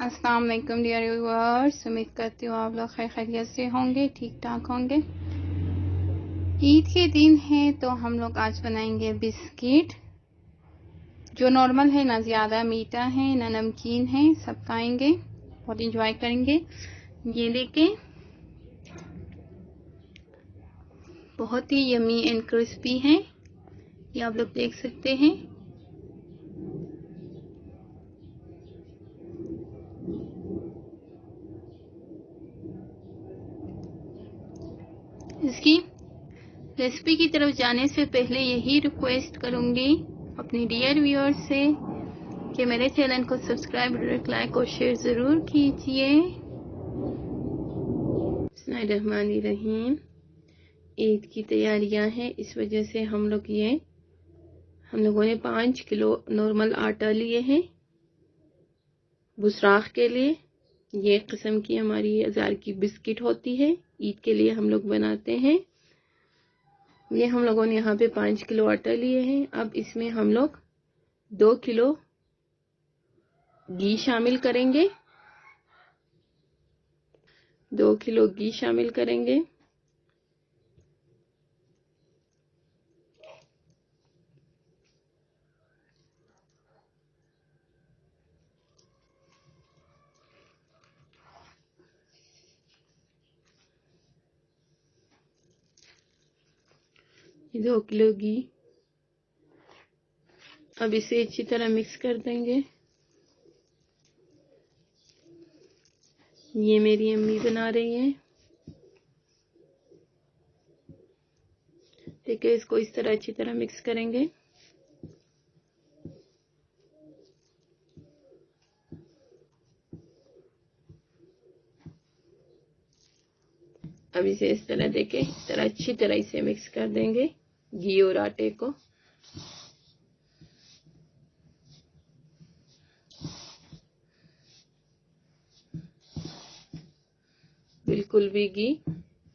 अस्सलाम वालेकुम dear viewers, उम्मीद करती हूँ आप लोग खैर खैरियत से होंगे, ठीक ठाक होंगे। ईद के दिन है तो हम लोग आज बनाएंगे बिस्किट, जो नॉर्मल है, ना ज़्यादा मीठा है ना नमकीन है, सब खाएंगे, बहुत इंजॉय करेंगे। ये देखें, बहुत ही यमी एंड क्रिस्पी है, ये आप लोग देख सकते हैं। इसकी रेसिपी की तरफ जाने से पहले यही रिक्वेस्ट करूंगी अपने डियर व्यूअर्स से कि मेरे चैनल को सब्सक्राइब, लाइक और शेयर ज़रूर कीजिए। बिस्मिल्लाहिर्रहमानिर्रहीम। ईद की तैयारियां हैं, इस वजह से हम लोगों ने 5 किलो नॉर्मल आटा लिए हैं बुसराख के लिए। ये किस्म की हमारी अज़ार की बिस्किट होती है, ईद के लिए हम लोग बनाते हैं। ये हम लोगों ने यहाँ पे 5 किलो आटा लिए हैं। अब इसमें हम लोग 2 किलो घी शामिल करेंगे, 2 किलो घी शामिल करेंगे। ये 2 किलो घी। अब इसे अच्छी तरह मिक्स कर देंगे। ये मेरी अम्मी बना रही हैं। देखिए, इसको इस तरह अच्छी तरह मिक्स करेंगे। अब इसे इस तरह देके इस तरह अच्छी तरह इसे मिक्स कर देंगे, घी और आटे को। बिल्कुल भी घी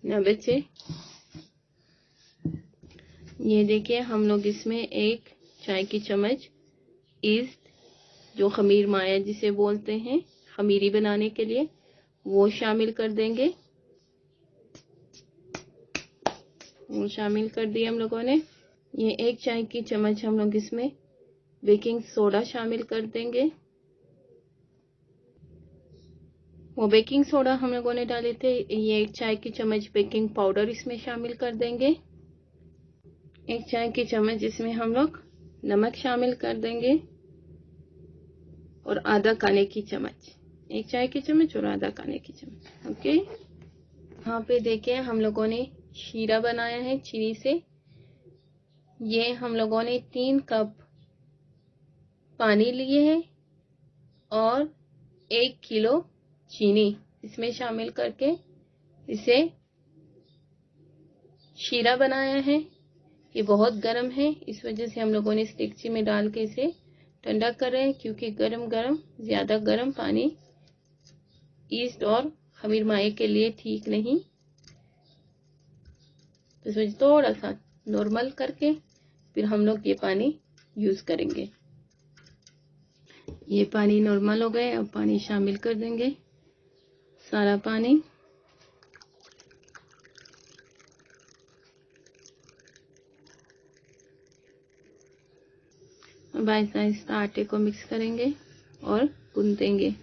न बचे। ये देखिए, हम लोग इसमें 1 चाय की चम्मच ईस्ट, जो खमीर माया जिसे बोलते हैं, खमीरी बनाने के लिए, वो शामिल कर देंगे। वो शामिल कर दिए हम लोगों ने। ये 1 चाय की चम्मच हम लोग इसमें बेकिंग सोडा शामिल कर देंगे। वो बेकिंग सोडा हम लोगों ने डाले थे। ये 1 चाय की चम्मच बेकिंग पाउडर इसमें शामिल कर देंगे। 1 चाय की चम्मच इसमें हम लोग नमक शामिल कर देंगे और आधा खाने की चम्मच, 1 चाय की चम्मच और आधा खाने की चम्मच। ओके, यहाँ पे देखिए हम लोगों ने शीरा बनाया है चीनी से। ये हम लोगों ने 3 कप पानी लिए हैं और 1 किलो चीनी इसमें शामिल करके इसे शीरा बनाया है। ये बहुत गर्म है, इस वजह से हम लोगों ने इस डेगची में डाल के इसे ठंडा कर रहे हैं, क्योंकि ज़्यादा गर्म पानी ईस्ट और खमीर माए के लिए ठीक नहीं। तो इस वजह थोड़ा सा नॉर्मल करके फिर हम लोग ये पानी यूज़ करेंगे। ये पानी नॉर्मल हो गए। अब पानी शामिल कर देंगे, सारा पानी। अब आहिस्ता आहिस्ता आटे को मिक्स करेंगे और गूंथेंगे।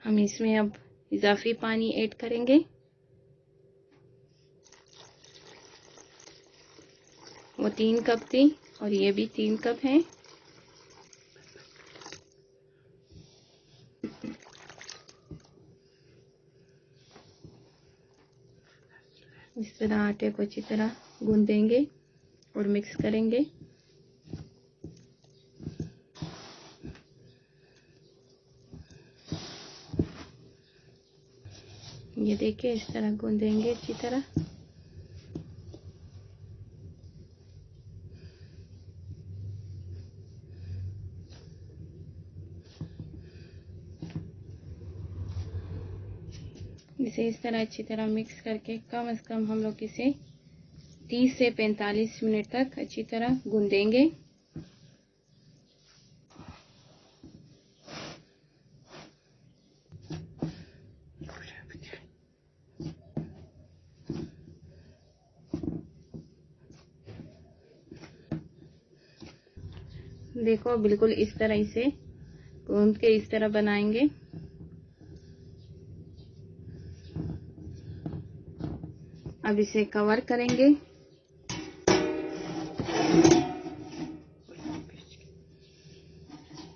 हम इसमें अब इजाफी पानी ऐड करेंगे। वो 3 कप थी और ये भी 3 कप है। इस तरह आटे को अच्छी तरह गूंदेंगे और मिक्स करेंगे। ये ये देखिए इस तरह गूंदेंगे अच्छी तरह। इसे इस तरह अच्छी तरह मिक्स करके कम से कम हम लोग इसे 30 से 45 मिनट तक अच्छी तरह गूंदेंगे। देखो बिल्कुल इस तरह इसे गूंद के इस तरह बनाएंगे। अब इसे कवर करेंगे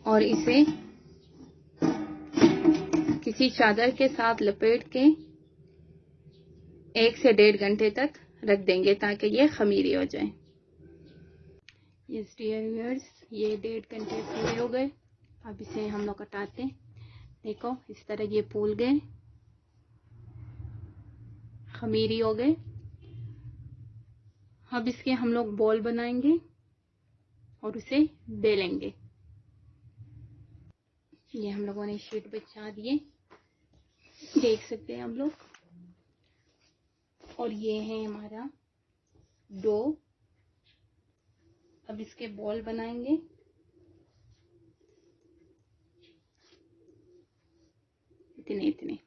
और इसे किसी चादर के साथ लपेट के 1 से 1.5 घंटे तक रख देंगे ताकि ये खमीरी हो जाए। यस डियर व्यूअर्स, ये 1.5 घंटे पूरे हो गए। अब इसे हम लोग हटाते हैं। देखो इस तरह ये फूल गए, खमीरी हो गए। अब इसके हम लोग बॉल बनाएंगे और उसे बेलेंगे। ये हम लोगों ने शीट बिछा दिए, देख सकते हैं हम लोग। और ये है हमारा डो। अब इसके बॉल बनाएंगे। इतने इतने।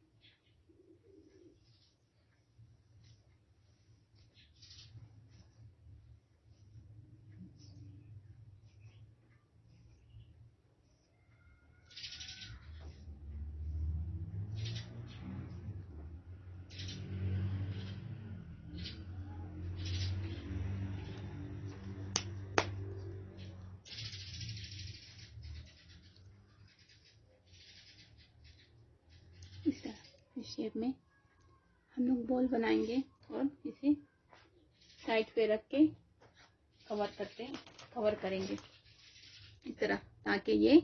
इस तरह इस शेप में हम लोग बॉल बनाएंगे और इसे साइड पे रख के कवर करेंगे इस तरह, ताकि ये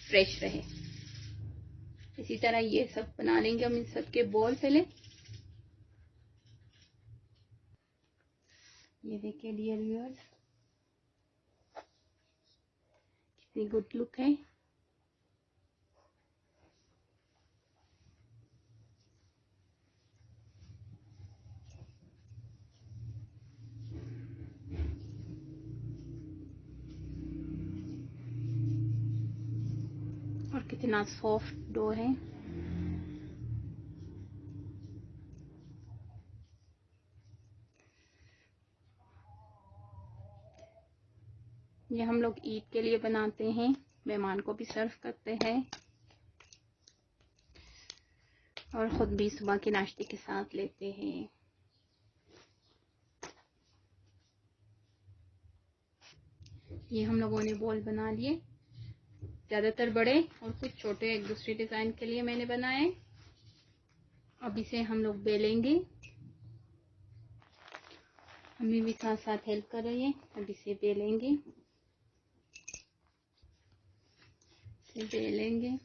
फ्रेश रहे। इसी तरह ये सब बना लेंगे हम इन सब के बॉल पहले। ये देखिए डियर व्यूअर्स, कितनी गुड लुक है। और कितना सॉफ्ट डो है। ये हम लोग ईद के लिए बनाते हैं, मेहमान को भी सर्व करते हैं और खुद भी सुबह के नाश्ते के साथ लेते हैं। ये हम लोगों ने बॉल बना लिए, ज्यादातर बड़े और कुछ छोटे एक दूसरे डिजाइन के लिए मैंने बनाए। अब इसे हम लोग बेलेंगे। हमें भी साथ साथ हेल्प कर रही है। अब इसे बेलेंगे, बेलेंगे।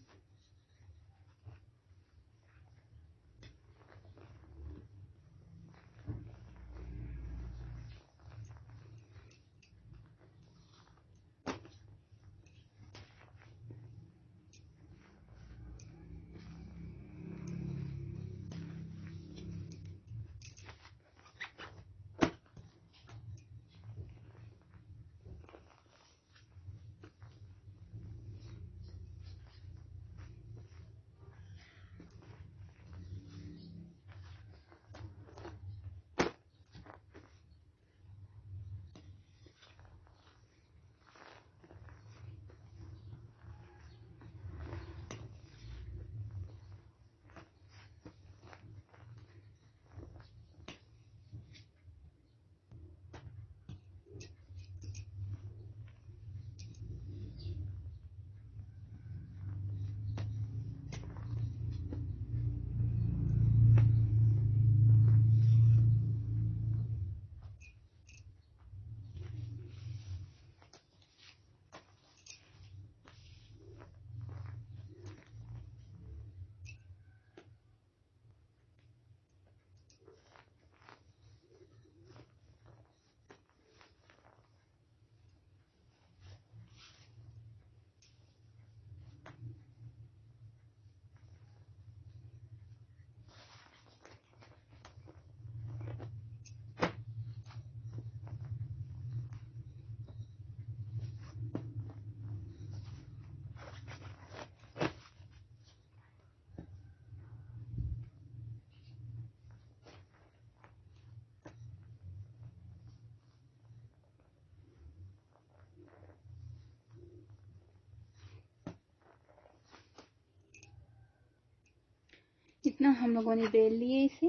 इतना हम लोगों ने बेल लिए इसे,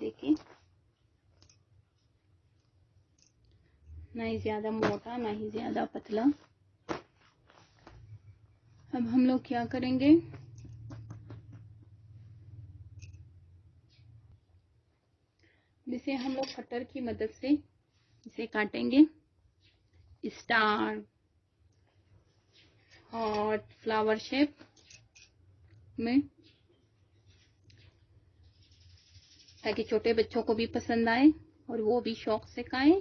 देखिए ना ही ज्यादा मोटा ना ही ज्यादा पतला। अब हम लोग क्या करेंगे, जिसे हम लोग कटर की मदद से इसे काटेंगे स्टार और फ्लावर शेप में, ताकि छोटे बच्चों को भी पसंद आए और वो भी शौक से खाएं।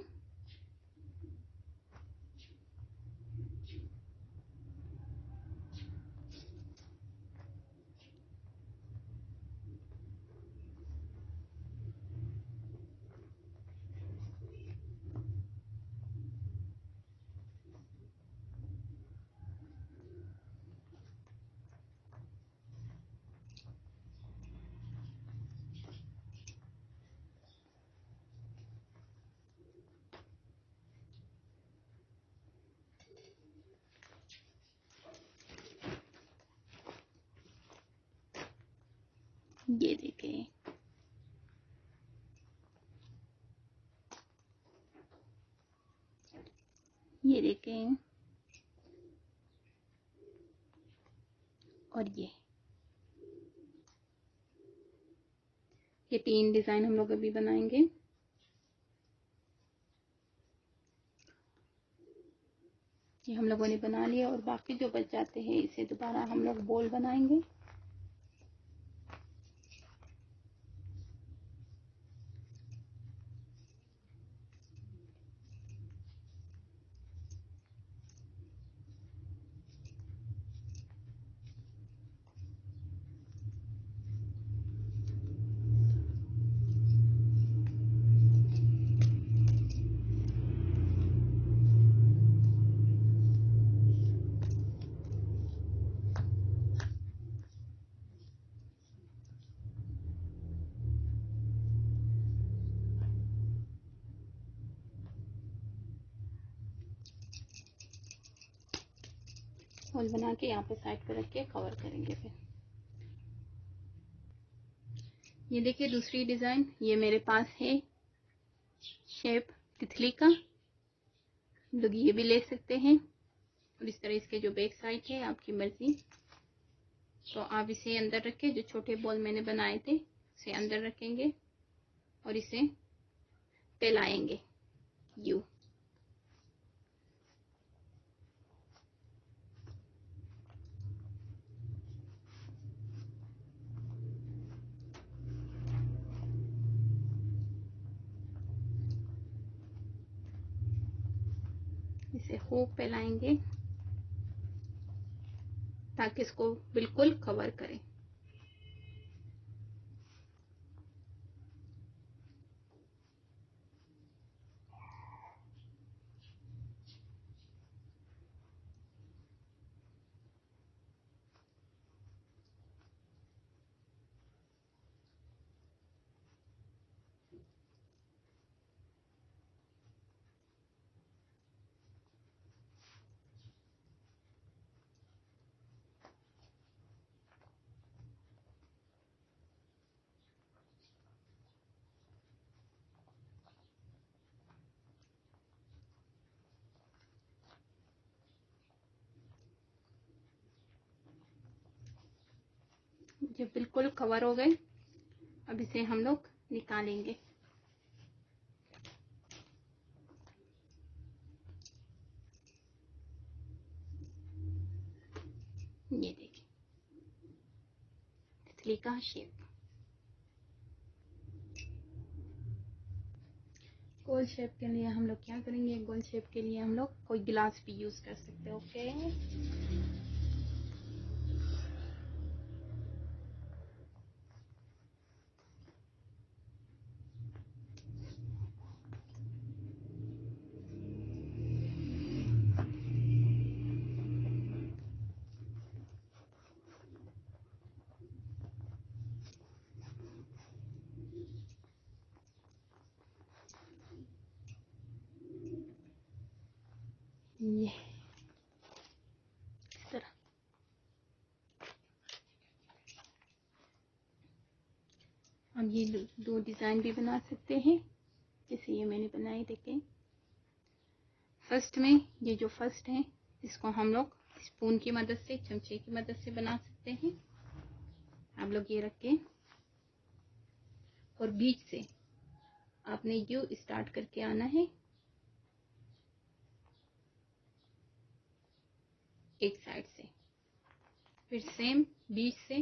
ये देखें, ये देखें, और ये 3 डिजाइन हम लोग अभी बनाएंगे। ये हम लोगों ने बना लिया और बाकी जो बच जाते हैं इसे दोबारा हम लोग बॉल बनाएंगे। बॉल बना के यहाँ पे साइड पे रख के कवर करेंगे। फिर ये देखिए दूसरी डिजाइन, ये मेरे पास है शेप तितली का, लोग ये भी ले सकते हैं। और इस तरह इसके जो बैक साइड है आपकी मर्जी, तो आप इसे अंदर रखें, जो छोटे बॉल मैंने बनाए थे उसे अंदर रखेंगे और इसे फैलाएंगे यू। इसे खूब फैलाएंगे ताकि इसको बिल्कुल कवर करें। ये बिल्कुल कवर हो गए। अब इसे हम लोग निकालेंगे। ये देखिए तितली का शेप। गोल शेप के लिए हम लोग क्या करेंगे, गोल शेप के लिए हम लोग कोई गिलास भी यूज कर सकते हैं। ओके, ये अब ये दो डिज़ाइन भी बना सकते हैं, जैसे ये मैंने बनाए, देखें। फर्स्ट में ये जो फर्स्ट है इसको हम लोग स्पून की मदद से, चमचे की मदद से बना सकते हैं। आप लोग ये रखें और बीच से आपने यू स्टार्ट करके आना है, एक साइड से, फिर सेम बीच से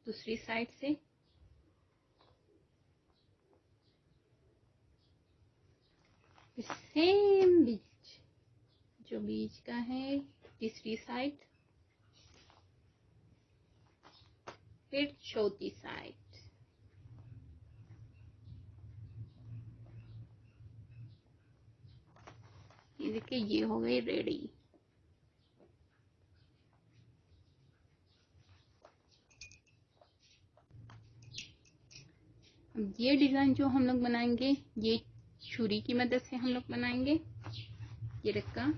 दूसरी साइड से, फिर सेम बीच, जो बीच का है तीसरी साइड, फिर चौथी साइड। ये देखिए, ये हो गई रेडी। अब ये डिजाइन जो हम लोग बनाएंगे, ये छुरी की मदद से हम लोग बनाएंगे। ये रखा,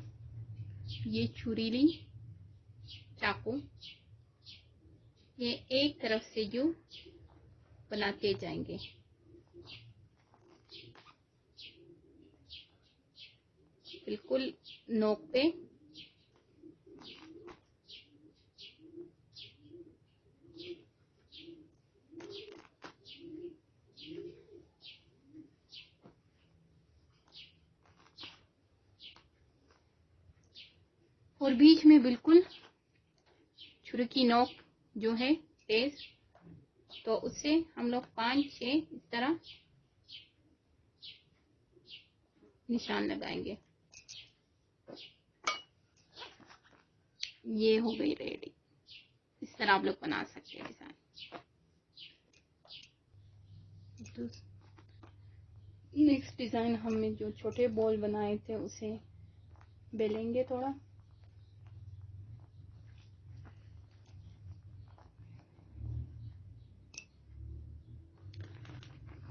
ये छुरी ली, चाकू, ये एक तरफ से जो बनाते जाएंगे, बिल्कुल नोक पे। और बीच में बिल्कुल छुरी की नोक जो है तेज, तो उससे हम लोग 5-6 इस तरह निशान लगाएंगे। ये हो गई रेडी। इस तरह आप लोग बना सकते हैं डिजाइन। नेक्स्ट डिजाइन हमने जो छोटे बॉल बनाए थे उसे बेलेंगे थोड़ा।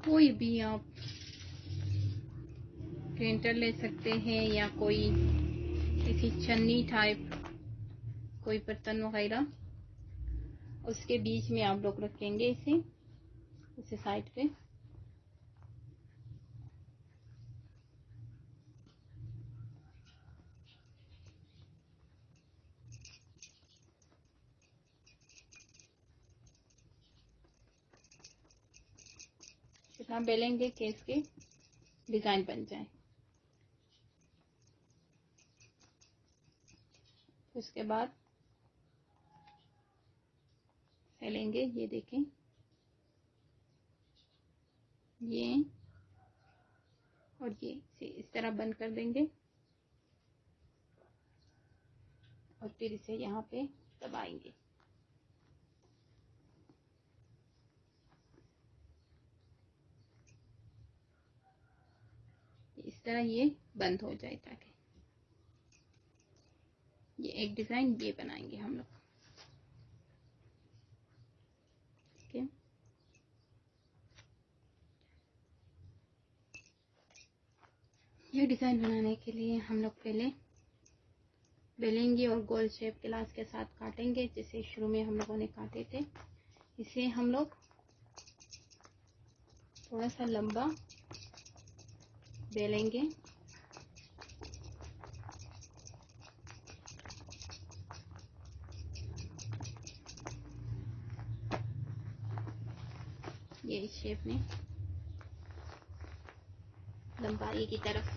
कोई भी आप प्रिंटर ले सकते हैं या कोई किसी छन्नी टाइप कोई बर्तन वगैरह, उसके बीच में आप लोग रखेंगे इसे साइड पे। इतना बेलेंगे कि इसके डिजाइन बन जाए। उसके बाद फैलेंगे, ये देखें, ये और ये इस तरह बंद कर देंगे और फिर इसे यहाँ पे दबाएंगे। इस तरह ये बंद हो जाए, ताकि ये एक डिजाइन ये बनाएंगे हम लोग। ठीक है, ये डिजाइन बनाने के लिए हम लोग पहले बेलेंगे और गोल शेप गिलास के साथ काटेंगे, जैसे शुरू में हम लोगों ने काटे थे। इसे हम लोग थोड़ा सा लंबा बेलेंगे। ये इस शेप में लंबाई की तरफ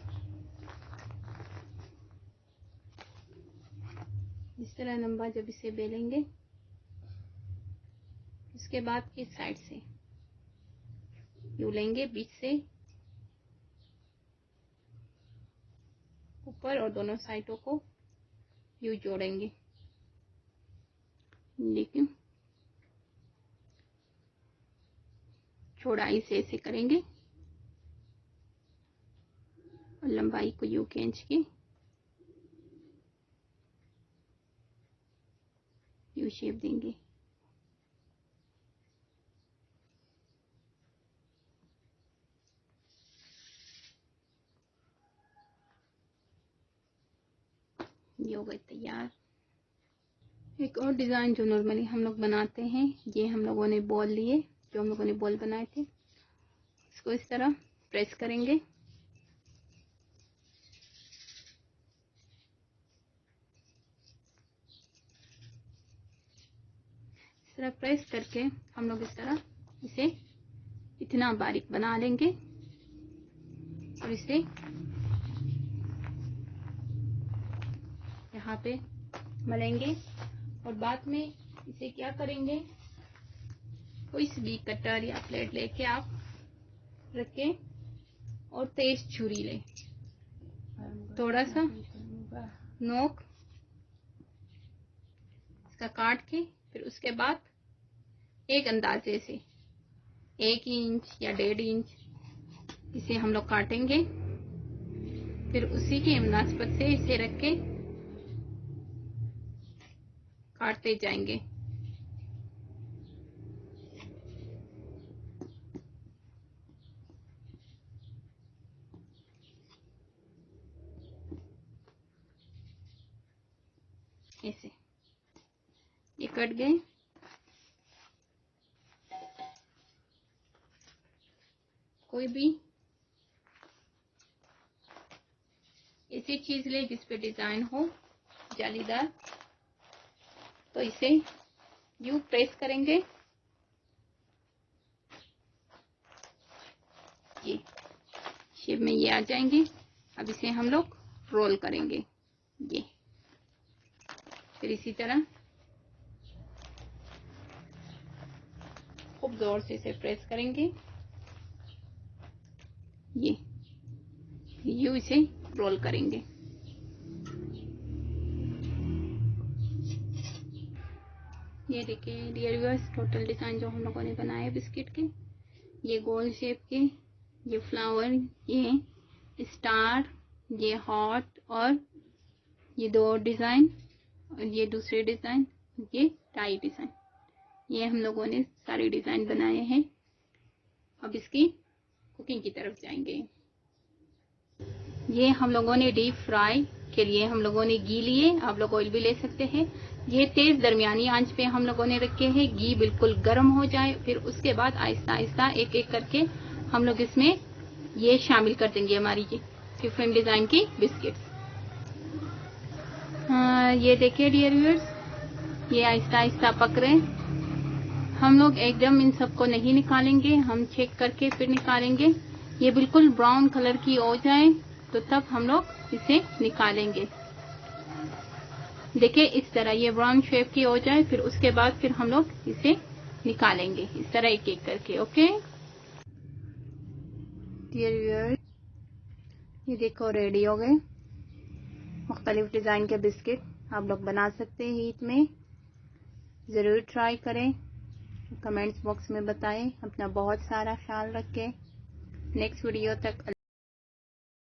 इस तरह लंबा जब इसे बेलेंगे, इसके बाद इस साइड से यूं लेंगे, बीच से ऊपर और दोनों साइडों को यूं जोड़ेंगे। लेकिन चौड़ाई से ऐसे करेंगे और लंबाई को यूं खींच के यू शेप देंगे। ये हो गए तैयार। एक और डिजाइन जो नॉर्मली हम लोग बनाते हैं, ये हम लोगों ने बॉल लिए जो हम लोगों ने बॉल बनाए थे, इसको इस तरह प्रेस करेंगे। इस तरह प्रेस करके हम लोग इस तरह इसे इतना बारीक बना लेंगे और इसे यहाँ पे मलेंगे। और बाद में इसे क्या करेंगे, कोई भी कटर या प्लेट लेके आप रखें और तेज छुरी ले, थोड़ा सा नोक इसका काट के, फिर उसके बाद एक अंदाजे से 1 इंच या 1.5 इंच इसे हम लोग काटेंगे। फिर उसी की मुनासिबत से इसे रख के काटते जाएंगे। ऐसे ये कट गए। कोई भी ऐसी चीज ले जिस पे डिजाइन हो जालीदार, तो इसे यूं प्रेस करेंगे, ये शेप में ये आ जाएंगे। अब इसे हम लोग रोल करेंगे, ये फिर इसी तरह खूब जोर से इसे प्रेस करेंगे, ये यूं इसे रोल करेंगे। ये देखिए डियर व्यूअर्स, टोटल डिजाइन जो हम लोगों ने बनाए बिस्किट के, ये गोल शेप के, ये फ्लावर, ये स्टार, ये हार्ट, और ये 2 डिजाइन, और ये दूसरे डिजाइन, ये टाई डिजाइन, ये हम लोगों ने सारे डिजाइन बनाए हैं। अब इसकी कुकिंग की तरफ जाएंगे। ये हम लोगों ने डीप फ्राई के लिए हम लोगों ने घी लिए, आप लोग ऑयल भी ले सकते हैं। ये तेज दरमियानी आंच पे हम लोगों ने रखे हैं, घी बिल्कुल गर्म हो जाए। फिर उसके बाद आहिस्ता आहिस्ता एक एक करके हम लोग इसमें ये शामिल कर देंगे हमारी ये डिफरेंट डिजाइन की बिस्किट्स। ये देखिए डियर व्यूअर्स, ये आहिस्ता आहिस्ता पक रहे हैं। हम लोग एकदम इन सबको नहीं निकालेंगे, हम चेक करके फिर निकालेंगे। ये बिल्कुल ब्राउन कलर की हो जाए तो तब हम लोग इसे निकालेंगे। देखिए इस तरह ये ब्राउन शेप की हो जाए, फिर उसके बाद फिर हम लोग इसे निकालेंगे इस तरह एक एक करके। ओके डियर व्यूअर्स, ये देखो रेडी हो गए मुख्तलिफ डिजाइन के बिस्किट। आप लोग बना सकते हैं ईद में, जरूर ट्राई करें, कमेंट्स बॉक्स में बताएं। अपना बहुत सारा ख्याल रखें। नेक्स्ट वीडियो तक